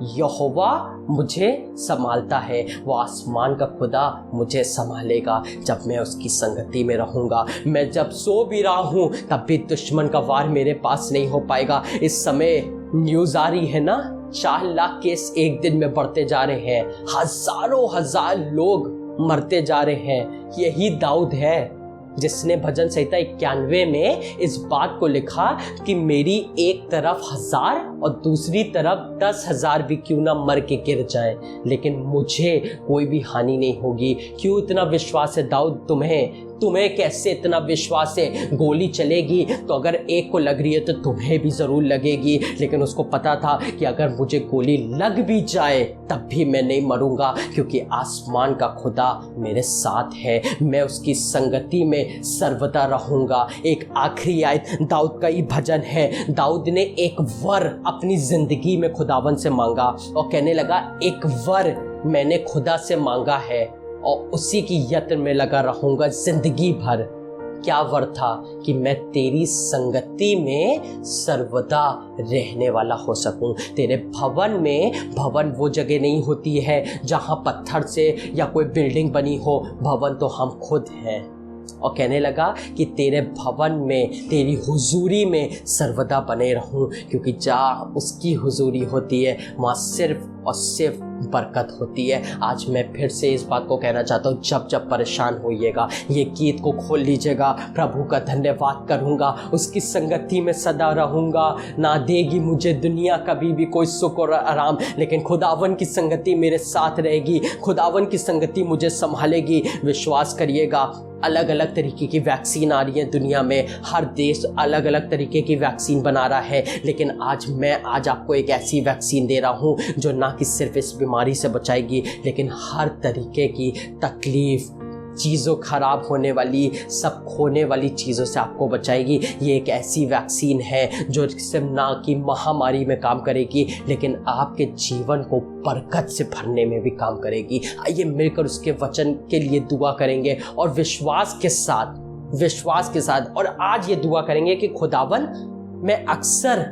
यहोवा मुझे संभालता है, वो आसमान का खुदा मुझे संभालेगा जब मैं उसकी संगति में रहूँगा। मैं जब सो भी रहा हूँ तब भी दुश्मन का वार मेरे पास नहीं हो पाएगा। इस समय न्यूज़ आ रही है ना, 4 लाख केस एक दिन में बढ़ते जा रहे हैं, हज़ारों हजार लोग मरते जा रहे हैं। यही दाऊद है जिसने भजन संहिता 91 में इस बात को लिखा कि मेरी एक तरफ 1000 और दूसरी तरफ 10,000 भी क्यों ना मर के गिर जाएं, लेकिन मुझे कोई भी हानि नहीं होगी। क्यों इतना विश्वास है दाऊद तुम्हें कैसे इतना विश्वास है? गोली चलेगी तो अगर एक को लग रही है तो तुम्हें भी ज़रूर लगेगी, लेकिन उसको पता था कि अगर मुझे गोली लग भी जाए तब भी मैं नहीं मरूंगा, क्योंकि आसमान का खुदा मेरे साथ है, मैं उसकी संगति में सर्वदा रहूंगा। एक आखिरी आयत दाऊद का ही भजन है। दाऊद ने एक वर अपनी ज़िंदगी में खुदावन से मांगा और कहने लगा, एक वर मैंने खुदा से मांगा है और उसी की यत्न में लगा रहूंगा जिंदगी भर। क्या वर था? कि मैं तेरी संगति में सर्वदा रहने वाला हो सकूं। तेरे भवन में, भवन वो जगह नहीं होती है जहां पत्थर से या कोई बिल्डिंग बनी हो, भवन तो हम खुद हैं। और कहने लगा कि तेरे भवन में, तेरी हुजूरी में सर्वदा बने रहूं, क्योंकि जहाँ उसकी हुजूरी होती है वहाँ सिर्फ और सिर्फ बरकत होती है। आज मैं फिर से इस बात को कहना चाहता हूँ, जब जब परेशान होइएगा ये गीत को खोल लीजिएगा, प्रभु का धन्यवाद करूँगा, उसकी संगति में सदा रहूँगा। ना देगी मुझे दुनिया कभी भी कोई सुख और आराम, लेकिन खुदावन की संगति मेरे साथ रहेगी, खुदावन की संगति मुझे संभालेगी। विश्वास करिएगा, अलग अलग तरीके की वैक्सीन आ रही है दुनिया में, हर देश अलग अलग तरीके की वैक्सीन बना रहा है, लेकिन आज आपको एक ऐसी वैक्सीन दे रहा हूँ जो ना कि सिर्फ इस बीमारी से बचाएगी, लेकिन हर तरीके की तकलीफ, चीज़ों खराब होने वाली, सब खोने वाली चीज़ों से आपको बचाएगी। ये एक ऐसी वैक्सीन है जो सिर्फ ना कि महामारी में काम करेगी, लेकिन आपके जीवन को बरकत से भरने में भी काम करेगी। आइए मिलकर उसके वचन के लिए दुआ करेंगे और विश्वास के साथ, और आज ये दुआ करेंगे कि खुदावन, मैं अक्सर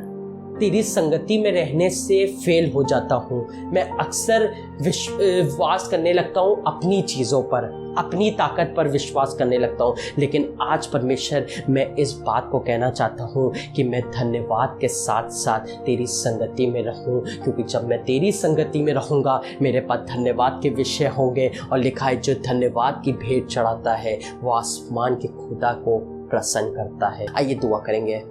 तेरी संगति में रहने से फेल हो जाता हूँ। मैं अक्सर विश्वास करने लगता हूँ अपनी चीज़ों पर, अपनी ताकत पर विश्वास करने लगता हूँ। लेकिन आज परमेश्वर मैं इस बात को कहना चाहता हूँ कि मैं धन्यवाद के साथ साथ तेरी संगति में रहूँ, क्योंकि जब मैं तेरी संगति में रहूँगा मेरे पास धन्यवाद के विषय होंगे। और लिखा है जो धन्यवाद की भेंट चढ़ाता है वो आसमान के खुदा को प्रसन्न करता है। आइए दुआ करेंगे।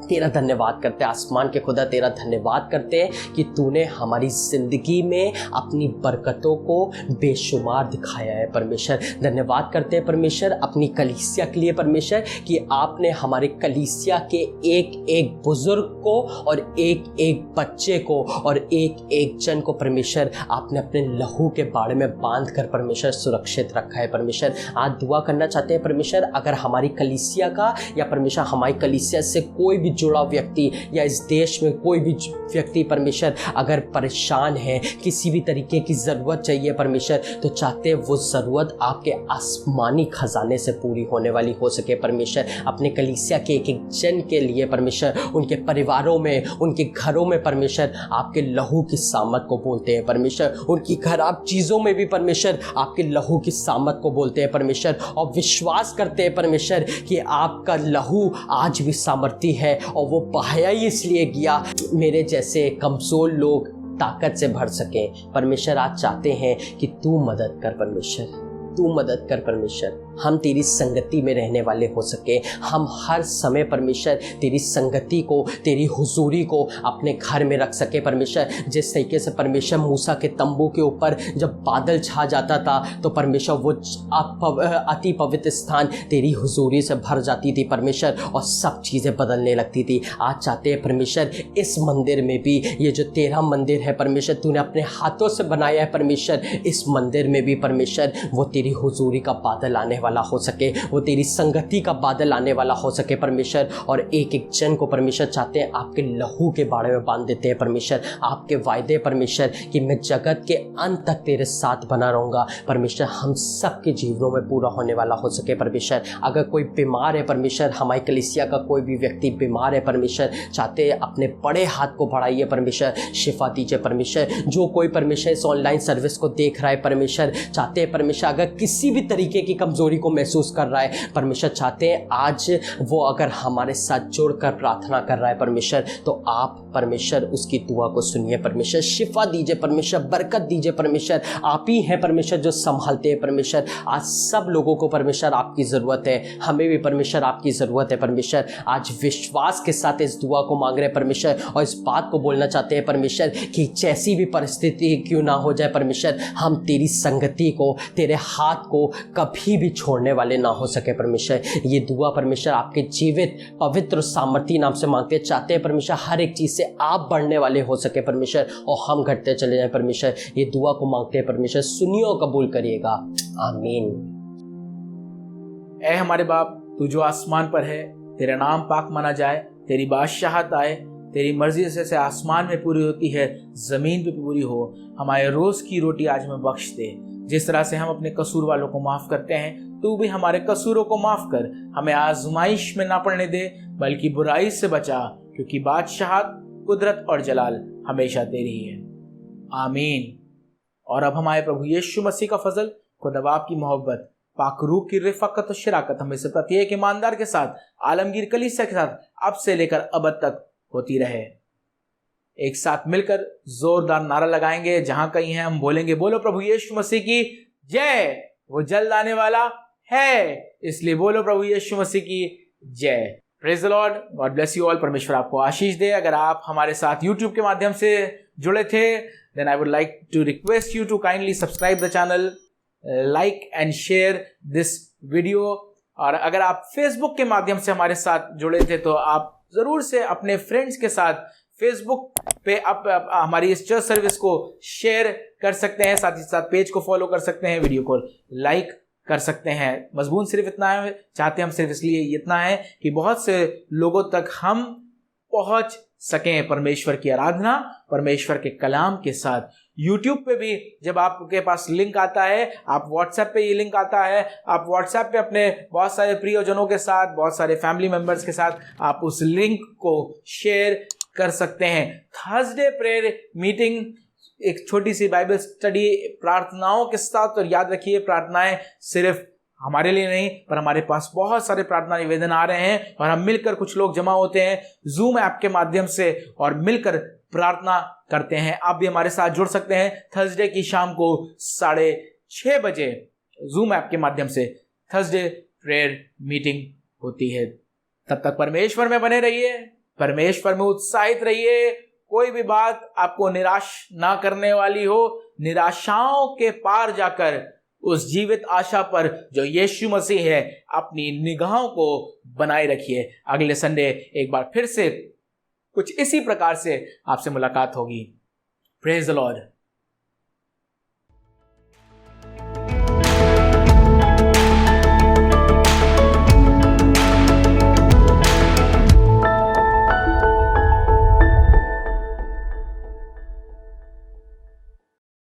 तेरा धन्यवाद करते हैं आसमान के खुदा, तेरा धन्यवाद करते हैं कि तूने हमारी ज़िंदगी में अपनी बरकतों को बेशुमार दिखाया है परमेश्वर। धन्यवाद करते हैं परमेश्वर अपनी कलीसिया के लिए परमेश्वर, कि आपने हमारे कलीसिया के एक एक बुजुर्ग को और एक एक बच्चे को और एक एक जन को परमेश्वर आपने अपने लहू के बाड़े में बांध कर परमेश्वर सुरक्षित रखा है परमेश्वर। आज दुआ करना चाहते हैं परमेश्वर, अगर हमारी कलीसिया का या परमेश्वर हमारी कलीसिया से कोई भी जुड़ा व्यक्ति या इस देश में कोई भी व्यक्ति परमेश्वर अगर परेशान है, किसी भी तरीके की ज़रूरत चाहिए परमेश्वर, तो चाहते हैं वो ज़रूरत आपके आसमानी खजाने से पूरी होने वाली हो सके परमेश्वर। अपने कलीसिया के एक एक जन के लिए परमेश्वर, उनके परिवारों में, उनके घरों में परमेश्वर आपके लहू की सामत को बोलते हैं परमेश्वर। उनकी खराब चीज़ों में भी परमेश्वर आपके लहू की सामत को बोलते हैं परमेश्वर, और विश्वास करते हैं परमेश्वर कि आपका लहू आज भी सामर्थी है और वो बहाया ही इसलिए गया मेरे जैसे कमज़ोर लोग ताकत से भर सकें परमेश्वर। आज चाहते हैं कि तू मदद कर परमेश्वर, तू मदद कर परमेश्वर, हम तेरी संगति में रहने वाले हो सके। हम हर समय परमेश्वर तेरी संगति को, तेरी हुजूरी को अपने घर में रख सके परमेश्वर। जिस तरीके से परमेश्वर मूसा के तंबू के ऊपर जब बादल छा जाता था तो परमेश्वर वो अति पवित्र स्थान तेरी हुजूरी से भर जाती थी परमेश्वर, और सब चीज़ें बदलने लगती थी। आज चाहते हैं परमेश्वर इस मंदिर में भी, ये जो तेरा मंदिर है परमेश्वर तूने अपने हाथों से बनाया है परमेश्वर, इस मंदिर में भी परमेश्वर वो तेरी हुजूरी का बादल आने वाला हो सके, वो तेरी संगति का बादल आने वाला हो सके परमेश्वर। और एक एक जन को परमेश्वर चाहते हैं आपके लहू के बारे में बांध देते हैं परमेश्वर। आपके वायदे परमेश्वर कि मैं जगत के अंत तक तेरे साथ बना रहूँगा परमेश्वर, हम सबके जीवनों में पूरा होने वाला हो सके परमेश्वर। अगर कोई बीमार है परमेश्वर, हमारी कलीसिया का कोई भी व्यक्ति बीमार है परमेश्वर, चाहते हैं अपने बड़े हाथ को बढ़ाइए परमेश्वर, शिफा दीजिए परमेश्वर। जो कोई परमेश्वर इस ऑनलाइन सर्विस को देख रहा है परमेश्वर, चाहते हैं परमेश्वर अगर किसी भी तरीके की कमजोरी को महसूस कर रहा है परमेश्वर, चाहते हैं आज वो अगर हमारे साथ जुड़कर प्रार्थना कर रहा है परमेश्वर, तो आप परमेश्वर उसकी दुआ को सुनिए परमेश्वर, शिफा दीजिए परमेश्वर, बरकत दीजिए परमेश्वर। आप ही हैं परमेश्वर जो संभालते हैं परमेश्वर। आज सब लोगों को परमेश्वर आपकी ज़रूरत है, हमें भी परमेश्वर आपकी ज़रूरत है परमेश्वर। आज विश्वास के साथ इस दुआ को मांग रहे हैं परमेश्वर, और इस बात को बोलना चाहते हैं परमेश्वर कि जैसी भी परिस्थिति क्यों ना हो जाए परमेश्वर, हम तेरी संगति को, तेरे हाथ को कभी भी छोड़ने वाले ना हो सके परमेश्वर। ये दुआ परमेश्वर आपके जीवित पवित्र सामर्थी नाम से मांगते, चाहते हैं परमेश्वर हर एक चीज़ से आप बढ़ने वाले हो सके परमेश्वर और हम घटते चले जाएं परमेश्वर। ये दुआ को मांगते हैं परमेश्वर, सुनिए और कबूल करिएगा, आमीन। ऐ हमारे बाप, तू जो आसमान पर है, तेरा नाम पाक माना जाए, तेरी बादशाहत आए, तेरी मर्जी से आसमान में पूरी होती है जमीन पे पूरी हो। हमारे रोज की रोटी आज हमें बख्श दे, जिस तरह से हम अपने कसूर वालों को माफ करते हैं, तू भी हमारे कसूरों को माफ कर। हमें आजमाइश में ना पड़ने दे, बल्कि बुराई से बचा, क्योंकि बादशाहत, कुदरत और जलाल हमेशा तेरी ही है, आमीन। और अब हमारे प्रभु यीशु मसीह का फजल, खुदा बाप की मोहब्बत, पाक रूह की रिफाकत और शराकत हमें से प्रत्येक ईमानदार के साथ, आलमगीर कलीसिया के साथ अब से लेकर अब तक होती रहे। एक साथ मिलकर जोरदार नारा लगाएंगे, जहां कहीं है हम बोलेंगे, बोलो प्रभु यीशु मसीह की जय। वो जल्द आने वाला है, इसलिए बोलो प्रभु यीशु मसीह की जय। Praise the Lord, God bless you all. परमेश्वर आपको आशीष दे। अगर आप हमारे साथ YouTube के माध्यम से जुड़े थे, then I would like to request you to kindly subscribe the channel, like and share this video. और अगर आप Facebook के माध्यम से हमारे साथ जुड़े थे, तो आप जरूर से अपने फ्रेंड्स के साथ फेसबुक पे आप हमारी इस चर्च सर्विस को शेयर कर सकते हैं, साथ ही साथ पेज को फॉलो कर सकते हैं, वीडियो को लाइक कर सकते हैं। मजबून सिर्फ इतना है, चाहते हम सिर्फ इसलिए इतना है कि बहुत से लोगों तक हम पहुंच सकें परमेश्वर की आराधना, परमेश्वर के कलाम के साथ। YouTube पे भी जब आपके पास लिंक आता है, आप WhatsApp पे ये लिंक आता है, आप WhatsApp पे अपने बहुत सारे प्रियजनों के साथ, बहुत सारे फैमिली मेंबर्स के साथ आप उस लिंक को शेयर कर सकते हैं। थर्सडे प्रेयर मीटिंग एक छोटी सी बाइबल स्टडी प्रार्थनाओं के साथ। और याद रखिए, प्रार्थनाएं सिर्फ हमारे लिए नहीं, पर हमारे पास बहुत सारे प्रार्थना निवेदन आ रहे हैं और हम मिलकर, कुछ लोग जमा होते हैं जूम ऐप के माध्यम से और मिलकर प्रार्थना करते हैं। आप भी हमारे साथ जुड़ सकते हैं थर्सडे की शाम को 6:30 बजे जूम ऐप के माध्यम से थर्सडे प्रेयर मीटिंग होती है। तब तक परमेश्वर में बने रहिए, परमेश्वर में उत्साहित रहिए। कोई भी बात आपको निराश ना करने वाली हो, निराशाओं के पार जाकर उस जीवित आशा पर जो यीशु मसीह है, अपनी निगाहों को बनाए रखिए। अगले संडे एक बार फिर से कुछ इसी प्रकार से आपसे मुलाकात होगी। Praise the Lord.